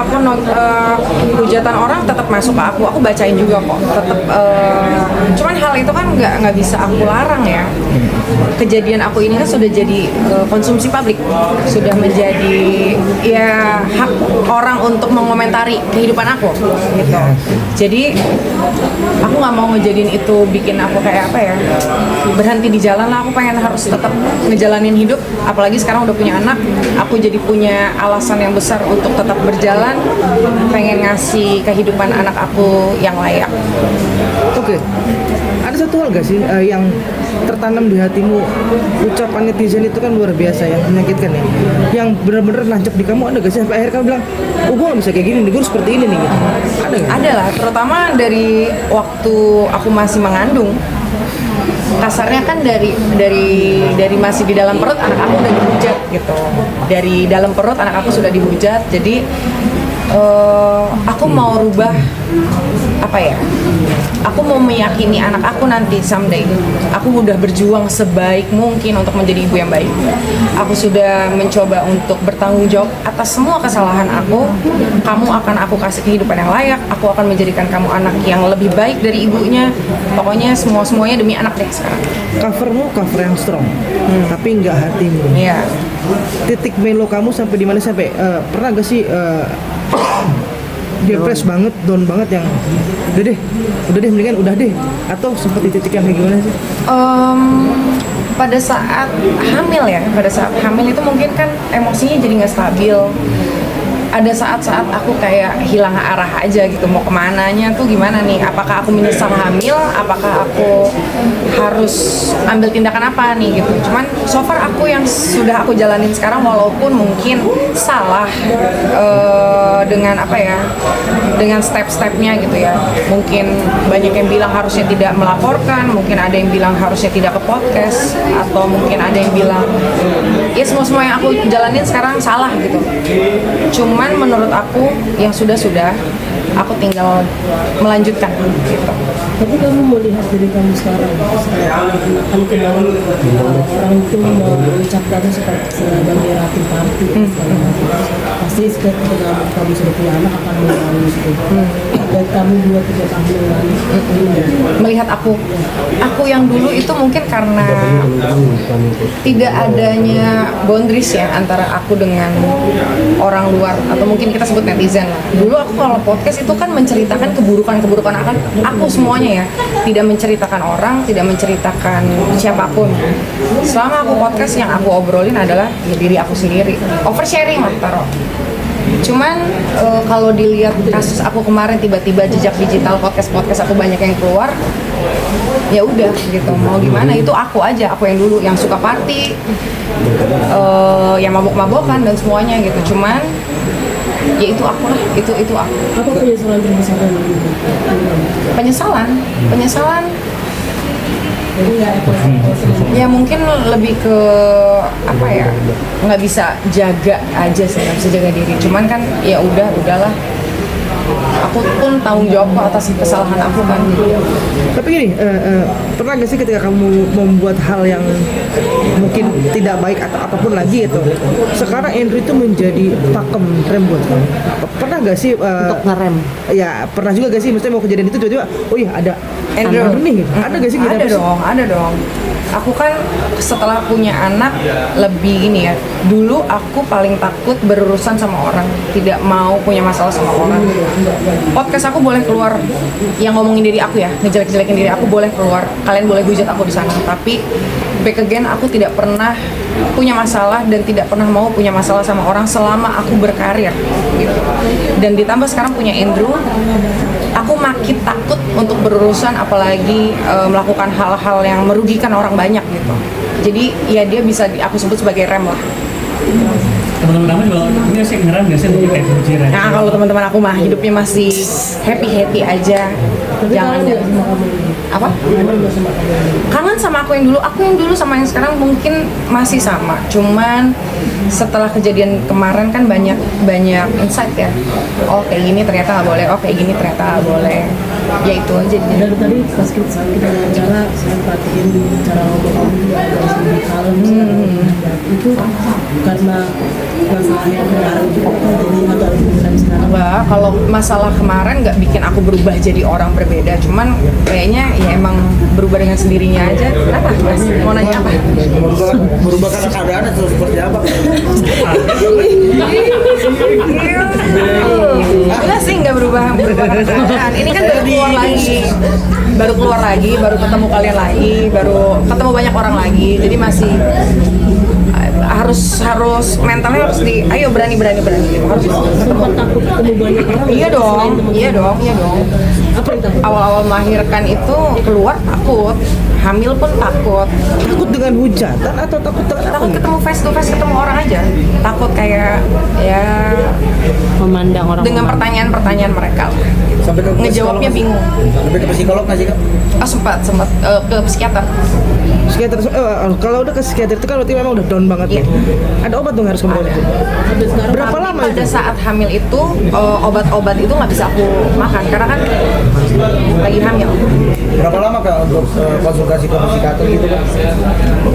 apapun hujatan orang tetap masuk ke aku bacain juga kok, tetap. Cuman hal itu kan nggak bisa aku larang ya. Kejadian aku ini kan sudah jadi konsumsi publik, sudah menjadi ya hak orang untuk mengomentari kehidupan aku gitu. Jadi aku nggak mau ngejadiin itu bikin aku kayak apa ya, berhenti di jalan lah. Aku pengen harus tetap ngejalanin hidup, apalagi sekarang udah punya anak. Aku jadi punya alasan yang besar untuk tetap berjalan, pengen ngasih kehidupan anak aku yang layak. Oke. Ada satu hal gak sih yang tertanam di hatimu, ucapan netizen itu kan luar biasa ya, menyakitkan ya, yang benar-benar nancep di kamu? Ada gak sih sampai akhirnya kamu bilang, oh gue gak bisa kayak gini nih, gue seperti ini nih gitu? Ada gak? Ada lah, terutama dari waktu aku masih mengandung. Kasarnya kan dari masih di dalam perut anak aku udah dihujat gitu. Dari dalam perut anak aku sudah dihujat. Jadi aku mau rubah apa ya? Aku mau meyakini anak aku nanti someday. Aku udah berjuang sebaik mungkin untuk menjadi ibu yang baik. Aku sudah mencoba untuk bertanggung jawab atas semua kesalahan aku. Kamu akan aku kasih kehidupan yang layak. Aku akan menjadikan kamu anak yang lebih baik dari ibunya. Pokoknya semuanya demi anak deh sekarang. Covermu cover yang strong, tapi nggak hatimu. Iya. Titik melo kamu sampai di mana, sampai pernah gak sih depress banget, down banget, yang udah deh mendingan udah deh, atau sempat di titik yang kayak gimana sih? Pada saat hamil itu mungkin kan emosinya jadi nggak stabil. Ada saat-saat aku kayak hilang arah aja gitu, mau kemananya tuh gimana nih, apakah aku menyesal hamil, apakah aku harus ambil tindakan apa nih gitu. Cuman so far aku yang sudah aku jalanin sekarang, walaupun mungkin salah dengan apa ya, dengan step-stepnya gitu ya. Mungkin banyak yang bilang harusnya tidak melaporkan, mungkin ada yang bilang harusnya tidak ke podcast, atau mungkin ada yang bilang ya semua yang aku jalanin sekarang salah gitu. Cuman menurut aku yang sudah aku tinggal melanjutkan gitu. Tapi kamu melihat diri kamu sekarang akan kembali orang itu mengucapkan sebagai ratu party, pasti ketika kamu sudah punya anak akan mengalami itu. Dan kamu 2-3 tahun yang lalu melihat aku yang dulu itu mungkin karena tidak adanya boundaries ya antara aku dengan orang luar, atau mungkin kita sebut netizen lah. Dulu aku kalau podcast itu kan menceritakan keburukan aku semuanya ya, tidak menceritakan orang, tidak menceritakan siapapun. Selama aku podcast, yang aku obrolin adalah ya diri aku sendiri, oversharing lah taruh. Cuman kalau dilihat kasus aku kemarin, tiba-tiba jejak digital podcast aku banyak yang keluar, ya udah gitu, mau gimana, itu aku aja, aku yang dulu yang suka party, yang mabok-mabokan dan semuanya gitu. Cuman ya itu aku lah, itu aku. apa penyesalan terbesar lagi? Penyesalan ya mungkin lebih ke apa ya, nggak bisa jaga aja sih, nggak bisa jaga diri. Cuman kan ya udahlah, aku pun tanggung jawab kok atas kesalahan aku kan. Tapi gini, pernah gak sih ketika kamu membuat hal yang mungkin tidak baik atau apapun lagi itu, sekarang Andrew itu menjadi pakem rem buat kamu? Pernah gak sih Untuk ngerem? Ya pernah juga gak sih, maksudnya mau kejadian itu tiba-tiba, oh iya ada Andrew nih, ada gak sih? Ada dong. Aku kan setelah punya anak lebih ini ya. Dulu aku paling takut berurusan sama orang, tidak mau punya masalah sama orang. Podcast aku boleh keluar, yang ngomongin diri aku ya, ngejelek-jelekin diri aku boleh keluar. Kalian boleh hujat aku di sana. Tapi back again, aku tidak pernah punya masalah dan tidak pernah mau punya masalah sama orang selama aku berkarir gitu. Dan ditambah sekarang punya Andrew, aku makin takut untuk berurusan, apalagi melakukan hal-hal yang merugikan orang banyak gitu. Jadi ya dia bisa aku sebut sebagai rem lah. Teman-teman juga ini sih ngerem nggak sih untuk kayak kunciran? Nah kalau teman-teman aku mah hidupnya masih happy aja. Jangan apa? Kangen sama aku yang dulu sama yang sekarang mungkin masih sama. Cuman setelah kejadian kemarin kan banyak insight ya. Oh kayak gini ternyata nggak boleh, oh kayak gini ternyata nggak boleh. Ya itu aja. Dari tadi pas kita bicara, saya perhatiin cara ngomong kamu harus lebih kalem. Itu karena masalah yang kemarin juga jadi agak lebih berat sekarang. Mbak, kalau masalah kemarin nggak bikin aku berubah jadi orang berbeda, cuman kayaknya ya emang berubah dengan sendirinya aja. Apa Mas? Mau nanya apa? Berubah karena keadaan atau seperti apa? Enggak sih, nggak berubah karena keadaan. Ini kan baru keluar lagi, baru ketemu kalian lagi, baru ketemu banyak orang lagi. Jadi masih harus mentalnya harus ayo berani gitu. Harus Sempat takut ketemu banyak orang. Iya dong. Apa yang takut? Awal-awal melahirkan itu keluar takut, hamil pun takut. Takut dengan hujatan atau takut dengan apa? Takut ketemu face to face, ketemu orang aja. Takut kayak ya Memandang orang. dengan pertanyaan-pertanyaan mereka lah. Sampai ke Ngejawabnya psikolog? bingung. Sampai ke psikolog nggak sih kak? Oh sempat ke psikiater. Psikiater, kalau udah ke psikiater itu kan berarti memang udah down banget ya. Ada obat dong harus kemudian itu. Sampai sekarang Berapa Tapi lama pada itu? saat hamil itu obat-obat itu nggak bisa aku makan karena kan lagi hamil. Berapa lama kak untuk konsultasi ke psikiater gitu kak?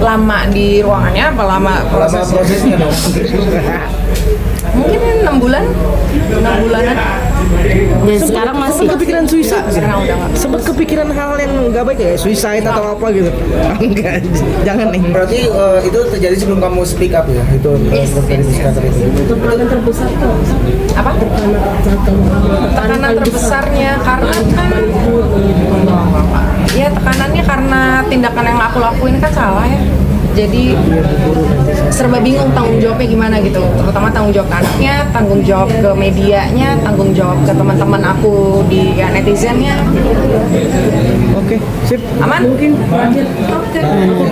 Lama di ruangannya apa lama Lama prosesnya? prosesnya dong. Mungkin 6 bulanan. dan sekarang masih Sempat kepikiran suicide? Sekarang udah nggak. Sempat kepikiran hal yang nggak baik ya, suicide atau apa gitu? Enggak, jangan nih. Berarti itu terjadi sebelum kamu speak up ya? Itu Yes, dari yes, psikiater itu. tekanan terbesar tuh Apa? Tekanan terbesarnya karena kan ya tekanannya karena tindakan yang aku lakuin kan salah ya. Jadi serba bingung tanggung jawabnya gimana gitu, terutama tanggung jawab ke anaknya, tanggung jawab ke medianya, tanggung jawab ke teman-teman aku di ya, netizennya. Oke, sip. Aman? mungkin terakhir apa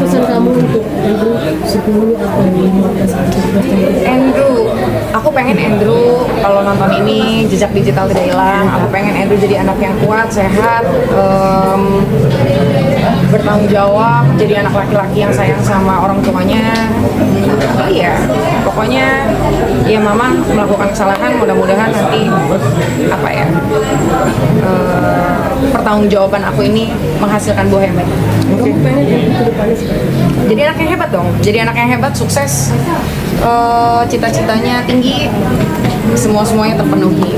pesan kamu untuk Andrew 10 atau 15 Andrew, aku pengen Andrew kalau nonton ini jejak digital tidak hilang. Aku pengen Andrew jadi anak yang kuat, sehat, bertanggung jawab, jadi anak laki-laki yang sayang sama orang tuanya. Iya, pokoknya ya mama melakukan kesalahan, mudah-mudahan nanti apa ya pertanggungjawaban aku ini menghasilkan buah yang baik. kamu pengen ke depannya seperti apa? Jadi anak yang hebat dong, jadi anak yang hebat, sukses, cita-citanya tinggi, semuanya terpenuhi.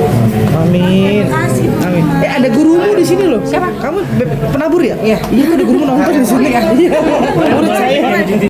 Amin. Amin. Ada gurumu di sini loh. Siapa? Kamu penabur ya? Iya. Iya, ada gurumu nonton di sini. Iya. Murid saya.